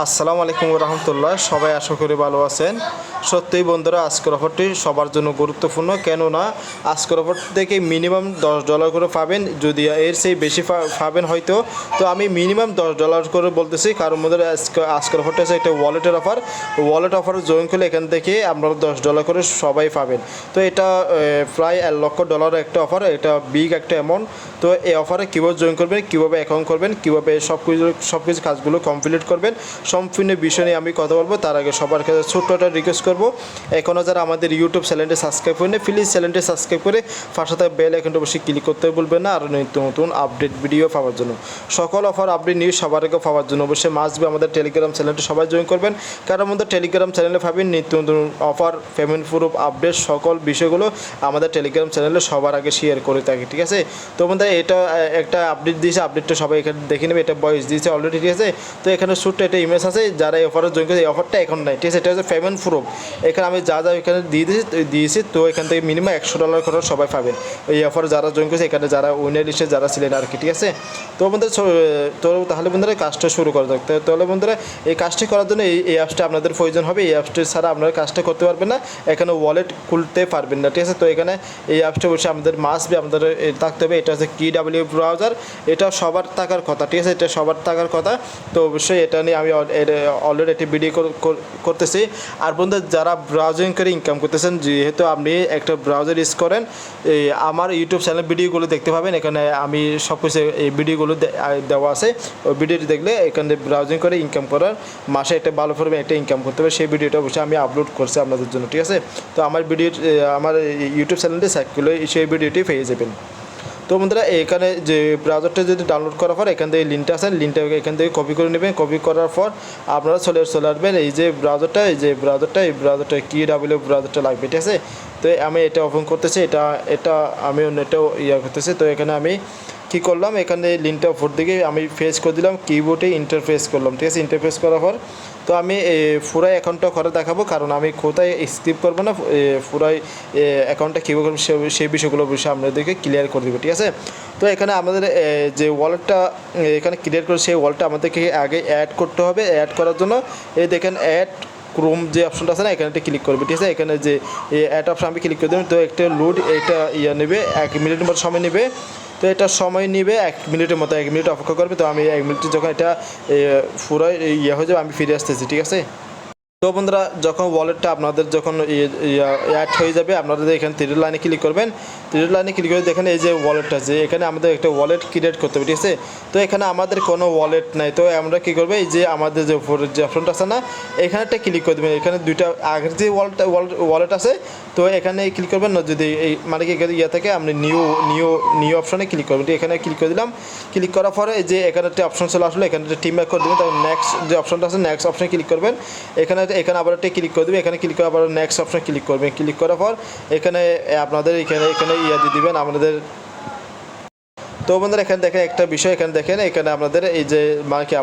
আসসালামু আলাইকুম রহমতুল্লাহ। সবাই আশা করি ভালো আছেন। সত্যিই বন্ধুরা, আজকের অফারটি সবার জন্য গুরুত্বপূর্ণ। কেননা আজকের অফার থেকে মিনিমাম $10 করে পাবেন, যদি এর সেই বেশি পাবেন হয়তো। তো আমি মিনিমাম $10 করে বলতেছি, কারণ মধ্যে আজকের অফারটা আছে একটা ওয়ালেটের অফার। ওয়ালেট অফার জয়েন করলে এখান থেকে আপনারা $10 করে সবাই পাবেন। তো এটা প্রায় $1,00,000 একটা অফার, এটা বিগ একটা অ্যামাউন্ট। তো এই অফারে কীভাবে জয়েন করবেন, কীভাবে অ্যাকাউন্ট করবেন, কীভাবে সব কিছু কাজগুলো কমপ্লিট করবেন, সম্পূর্ণ বিষয় নিয়ে আমি কথা বলবো। তার আগে সবার কাছে ছোট্ট একটা রিকোয়েস্ট করবো, এখনও যারা আমাদের ইউটিউব চ্যানেলটি সাবস্ক্রাইব করেন প্লিজ চ্যানেলটি সাবস্ক্রাইব করে পাশে থাকা বেল আইকনটা অবশ্যই ক্লিক করতে ভুলবেন না, আর নিত্য নতুন আপডেট ভিডিও পাওয়ার জন্য, সকল অফার আপডেট নিউজ সবার আগে পাওয়ার জন্য অবশ্যই মাস্ট বি আমাদের টেলিগ্রাম চ্যানেলটি সবাই জয়েন করবেন। কারণ আমাদের টেলিগ্রাম চ্যানেলে পাবেন নিত্য নতুন অফার, পেমেন্ট প্রুফ, আপডেট সকল বিষয়গুলো আমাদের টেলিগ্রাম চ্যানেলে সবার আগে শেয়ার করে থাকি, ঠিক আছে। তো আমাদের এটা একটা আপডেট দিয়েছে, আপডেটটা সবাই এখানে দেখে নেবে, এটা ভয়েস দিয়েছে অলরেডি, ঠিক আছে। তো এখানে ছোট্ট একটা ইমেজ আছে, যারা এই অফারে জয়েন করেছে, এই অফারটা এখন নাই, ঠিক আছে। এটা হচ্ছে পেমেন্ট প্রুফ, এখানে আমি যা এখানে দিয়েছি। তো এখান থেকে মিনিমাম $100 করে সবাই পাবেন এই অফারে যারা জয়েন করেছে, এখানে যারা উইনার লিস্টে যারা ছিলেন আর কি, ঠিক আছে। তো বন্ধুরা, তো তাহলে বন্ধুরা কাজটা শুরু করা যাক। তাহলে বন্ধুরা, এই কাজটি করার জন্য এই অ্যাপসটা আপনাদের প্রয়োজন হবে। এই অ্যাপসটি ছাড়া আপনারা কাজটা করতে পারবেন না, এখানে ওয়ালেট খুলতে পারবেন না, ঠিক আছে। তো এখানে এই অ্যাপসটা অবশ্যই আমাদের মাস্ট বি আমাদের থাকতে হবে। এটা হচ্ছে KW ব্রাউজার, এটা সবার থাকার কথা, ঠিক আছে, এটা সবার থাকার কথা। তো অবশ্যই এটা নিয়ে আমি অলরেডি একটি ভিডিও করতেছি। আর বন্ধু, যারা ব্রাউজিং করে ইনকাম করতেছেন, যেহেতু আপনি একটা ব্রাউজার ইউজ করেন, আমার ইউটিউব চ্যানেল ভিডিওগুলো দেখতে পাবেন, এখানে আমি সব কিছু এই ভিডিওগুলো দেওয়া আছে। ওই ভিডিওটি দেখলে এখানে ব্রাউজিং করে ইনকাম করার মাসে একটা ভালো পরিমাণে একটা ইনকাম করতে হবে, সেই ভিডিওটা অবশ্যই আমি আপলোড করছি আপনাদের জন্য, ঠিক আছে। তো আমার আমার ইউটিউব চ্যানেলটি সার্চ সেই ভিডিওটি পেয়ে যাবেন। তো বন্ধুরা, এখানে যে ব্রাউজারটা যদি ডাউনলোড করার পর এখান থেকে লিঙ্কটা আছে, লিঙ্কটা এখান থেকে কপি করে নেবেন। কপি করার পর আপনারা চলে আসবেন এই যে ব্রাউজারটা, এই ব্রাউজারটা KW ব্রাউজারটা লাগবে, ঠিক আছে। তো আমি এটা ওপেন করতেছি, এটা আমি অন্যটাও করতেছি। তো এখানে আমি কী করলাম, এখানে লিঙ্কটা উপর দিকে আমি ফেস করে দিলাম, কিবোর্ডে ইন্টারফেস করলাম, ঠিক আছে। ইন্টারফেস করার পর তো আমি পুরো অ্যাকাউন্টটা করে দেখাবো, কারণ আমি কোথায় স্কিপ করবো না, পুরাই অ্যাকাউন্টটা কীভাবে করবো সেই বিষয়গুলো বিষয়ে আপনাদেরকে ক্লিয়ার করে দেবো, ঠিক আছে। তো এখানে আমাদের যে ওয়ালেটটা এখানে ক্রিয়েট করে, সেই ওয়ালেটটা আমাদেরকে আগে অ্যাড করতে হবে। অ্যাড করার জন্য এই দেখেন অ্যাড ক্রোম যে অপশনটা আছে না, এখানে একটা ক্লিক করবে, ঠিক আছে। এখানে যে অ্যাড অপশন আমি ক্লিক করে দেবেন। তো একটা লোড এটা নেবে 1 মিনিটের মতো সময় নেবে। তো এটা সময় নেবে 1 মিনিটের মতো, 1 মিনিট অপেক্ষা করবে। তো আমি 1 মিনিটে যখন এটা পুরো হয়ে যাবে, আমি ফিরে আসতেছি, ঠিক আছে। তো বন্ধুরা, যখন ওয়ালেটটা আপনাদের যখন অ্যাড হয়ে যাবে, আপনাদের এখানে 3 লাইনে ক্লিক করবেন। 3 লাইনে ক্লিক করে দেখেন এই যে ওয়ালেটটা আছে, এখানে আমাদের একটা ওয়ালেট ক্রিয়েট করতে হবে, ঠিক আছে। তো এখানে আমাদের কোনো ওয়ালেট নাই। তো আমরা কী করবো, এই যে আমাদের যে উপরের যে অপশনটা আছে না, এখানে একটা ক্লিক করে দেবেন। এখানে দুইটা আগের যে ওয়ালেট আছে, তো এখানে ক্লিক করবেন না, যদি এই মানে কি থেকে আপনি নিউ অপশনে ক্লিক করবেন। এখানে ক্লিক করে দিলাম। ক্লিক করার পরে যে এখানে একটা অপশন চলে আসলো, এখানে একটা টিম ব্যাক করে দেবেন। তারপর নেক্সট যে অপশনটা আছে, নেক্সট অপশনে ক্লিক করবেন। এখানে আবার একটা ক্লিক করে দেবেন। এখানে ক্লিক করে আবার নেক্সট অপশনে ক্লিক করবেন। ক্লিক করার পর এখানে আপনাদের এখানে দিয়ে দিবেন আপনাদের। তো বন্ধুরা, এখানে দেখেন একটা বিষয়, এখানে দেখেন এখানে আপনাদের এই যে মানে কি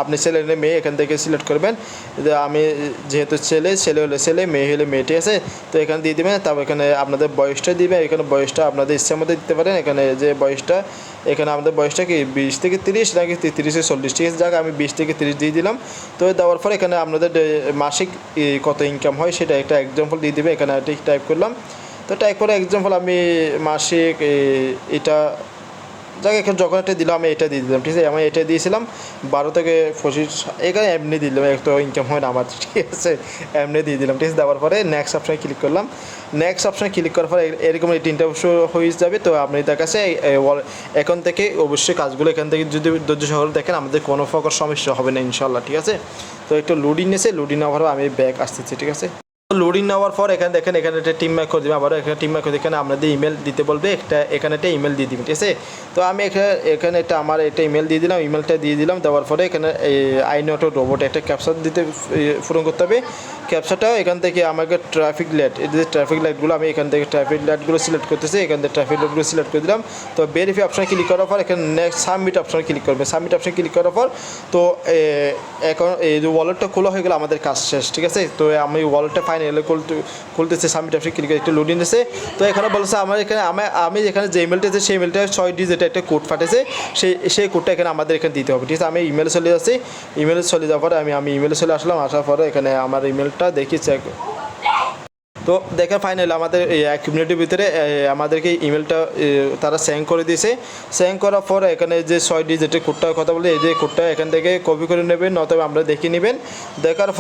আপনি ছেলে হলে মেয়ে, এখান থেকে সিলেক্ট করবেন। আমি যেহেতু ছেলে হলে ছেলে, মেয়ে হলে মেয়েটি আছে, তো এখানে দিয়ে দেবেন। তারপর এখানে আপনাদের বয়সটা দিবেন। এখানে বয়সটা আপনাদের ইচ্ছার মধ্যে দিতে পারেন। এখানে যে বয়সটা, এখানে আমাদের বয়সটা কি 20 থেকে 30 নাকি 30 থেকে 40, ঠিক আছে। যাক, আমি 20 থেকে 30 দিয়ে দিলাম। তো দেওয়ার পর এখানে আপনাদের মাসিক কত ইনকাম হয় সেটা একটা এক্সাম্পল দিয়ে দেবে। এখানে ঠিক টাইপ করলাম। তো টাইপ করে এক্সাম্পল আমি মাসিক এটা যাকে এখানে যখন এটা দিলাম, আমি এটা দিয়ে দিলাম, ঠিক আছে। আমি এটা দিয়েছিলাম 12 থেকে 25, এখানে এমনি দিয়ে দিলাম, তো ইনকাম হয় না আমার, ঠিক আছে, এমনি দিয়ে দিলাম, ঠিক আছে। দেওয়ার পরে নেক্সট অপশানে ক্লিক করলাম। নেক্সট অপশানে ক্লিক করার পরে এরকম এই 3টা অবশ্য হয়ে যাবে। তো আপনি তার কাছে এখন থেকে অবশ্যই কাজগুলো এখান থেকে যদি ধৈর্য সহকারে দেখেন, আমাদের কোনো প্রকার সমস্যা হবে না ইনশাল্লাহ, ঠিক আছে। তো একটু লোডিং এসে লোডিং নেওয়ার পর আমি ব্যাক আসতেছি, ঠিক আছে। লোডিং নেওয়ার পর এখানে দেখেন, এখানে একটা টিম ম্যাক করে দেবেন। আবার এখানে টিম ম্যাক করে এখানে আপনাদের ইমেল দিতে বলবে, এখানে একটা ইমেল দিয়ে দিবেন, ঠিক আছে। তো আমি এখানে আমার একটা ইমেল দিয়ে দিলাম। ইমেলটা দিয়ে দিলাম, দেওয়ার পরে এখানে আই নট রোবট একটা ক্যাপচার দিতে পূরণ করতে হবে। ক্যাপচাটা এখান থেকে আমাকে ট্রাফিক লাইট, এই যে ট্রাফিক লাইটগুলো আমি এখান থেকে ট্রাফিক লাইটগুলো সিলেক্ট করতেছি, এখান থেকে ট্রাফিক লাইটগুলো সিলেক্ট করে দিলাম। তো ভেরিফাই অপশানে ক্লিক করার পর এখানে নেক্সট সাবমিট অপশানে ক্লিক করবে। সাবমিট অপশানে ক্লিক করার পর তো এখন এই যে ওয়ালেটটা খোলা হয়ে গেলে আমাদের কাজ শেষ, ঠিক আছে। তো আমি ওয়ালেটটা ফাইনালি খুলতেছি, সাবমিট অপশানে ক্লিক করে একটু লোডিং দিয়েছে। তো এখানে বলছে আমার এখানে আমি যেখানে যে ইমেলটা আছে সেই ইমেলটা 6 ডিজিট একটা কোড পাঠিয়েছে, সেই কোডটা এখানে আমাদের এখানে দিতে হবে, ঠিক আছে। আমি ইমেলে চলে যাচ্ছি, ইমেলে চলে যাওয়ার পরে আমি ইমেলে চলে আসলাম, আসার পরে এখানে আমার ইমেলটা দেখি চেক। তো দেখেন ফাইনালি আমাদের এই 1 মিনিটের ভিতরে আমাদেরকে ইমেলটা তারা সেন্ড করে দিয়েছে। সেন্ড করার পর এখানে যে 6 ডিজিটের কোডটার কথা বলে, এই যে কোডটা এখান থেকে কপি করে নেবেন, অথবা আমরা দেখিয়ে নেবেন। দেখার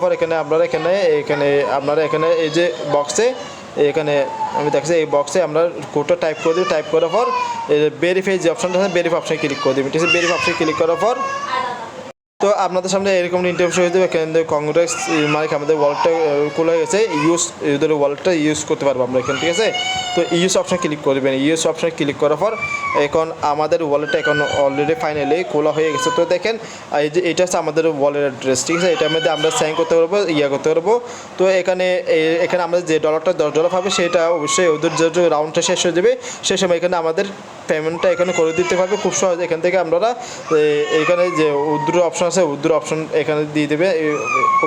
পর এখানে আপনারা এখানে এই যে বক্সে এখানে আমি দেখছি এই বক্সে আমরা কোডটা টাইপ করে দেবো। টাইপ করার পর ভেরিফাই যে অপশানটা আছে ভেরিফাই অপশানে ক্লিক করে দেবেন, ঠিক আছে। ভেরিফাই অপশানে ক্লিক করার পর তো আপনাদের সামনে এরকম ইন্টারভিউ হয়ে যাবে, এখান থেকে কংগ্রেস মানে আমাদের ওয়ালেটটা খোলা হয়ে গেছে, এদের ওয়ালেটটা ইউজ করতে পারবো আমরা এখানে, ঠিক আছে। তো ইউজ অপশানে ক্লিক করবেন। ইউজ অপশানে ক্লিক করার পর এখন আমাদের ওয়ালেটটা এখন অলরেডি ফাইনালি খোলা হয়ে গেছে। তো দেখেন এই যে এটা হচ্ছে আমাদের ওয়ালেট অ্যাড্রেস, ঠিক আছে। এটার মধ্যে আমরা সাইন করতে পারবো, করতে পারবো। তো এখানে আমাদের যে ডলারটা $10 পাবে সেটা অবশ্যই ওদের যে রাউন্ডটা শেষ হয়ে যাবে সেই সময় এখানে আমাদের পেমেন্টটা এখানে করে দিতে পারবে খুব সহজে। এখান থেকে আপনারা এখানে যে উইথড্র অপশন আছে উইথড্র অপশন এখানে দিয়ে দেবে,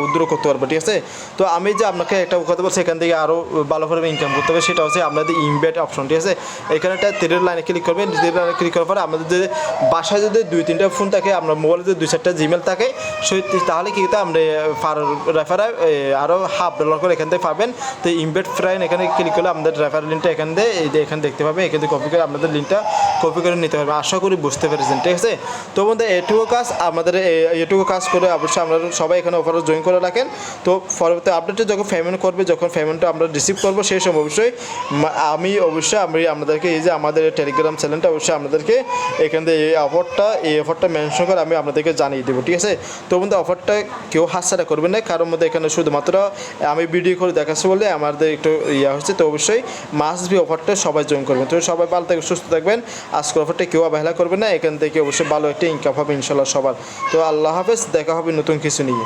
উইথড্র করতে পারবে, ঠিক আছে। তো আমি যে আপনাকে একটা কথা বলছি এখান থেকে আরও ভালো করে ইনকাম করতে হবে, সেটা হচ্ছে আপনাদের ইনভেট অপশন, ঠিক আছে। এখানে একটা 3 লাইনে ক্লিক করবেন। 3 লাইনে ক্লিক করার পরে আমাদের যে বাসায় যদি 2-3টা ফোন থাকে, আপনার মোবাইলে যদি 2-4টা জিমেল থাকে, তাহলে কি আমরা রেফারে আরও $1/2 করে এখান থেকে পাবেন। তো ইনভেট ফ্রাইন এখানে ক্লিক করলে আমাদের রেফার লিঙ্কটা এখান দিয়ে এখানে দেখতে পাবে, এখান থেকে কপি করে আপনাদের লিঙ্কটা কপি করে নিতে পারবেন। আশা করি বুঝতে পেরেছেন, ঠিক আছে। তো বন্ধু এটুকু কাজ করে অবশ্যই আমরা সবাই এখানে অফারে জয়েন করে রাখেন। তো পরবর্তী আপডেটে যখন পেমেন্টটা আমরা রিসিভ করবো সেই সময় অবশ্যই আমি আপনাদেরকে এই যে আমাদের টেলিগ্রাম চ্যানেলটা অবশ্যই আপনাদেরকে এখান থেকে এই অফারটা মেনশন করে আমি আপনাদেরকে জানিয়ে দেবো, ঠিক আছে। তো বন্ধু অফারটা কেউ হাতছাড়া করবেন না, কারোর মধ্যে এখানে শুধুমাত্র আমি ভিডিও করে দেখাচ্ছি বলে আমাদের একটু হচ্ছে। তো অবশ্যই মাস্ট বি অফারটা সবাই জয়েন করবেন। তো সবাই ভালো থাকবেন, সুস্থ থাকবেন। আজকের অফারটা কেউ অবহেলা করবেন না, এখান থেকে অবশ্যই ভালো একটা ইনকাম হবে ইনশাল্লাহ সবার। তো আল্লাহ হাফেজ, দেখা হবে নতুন কিছু নিয়ে।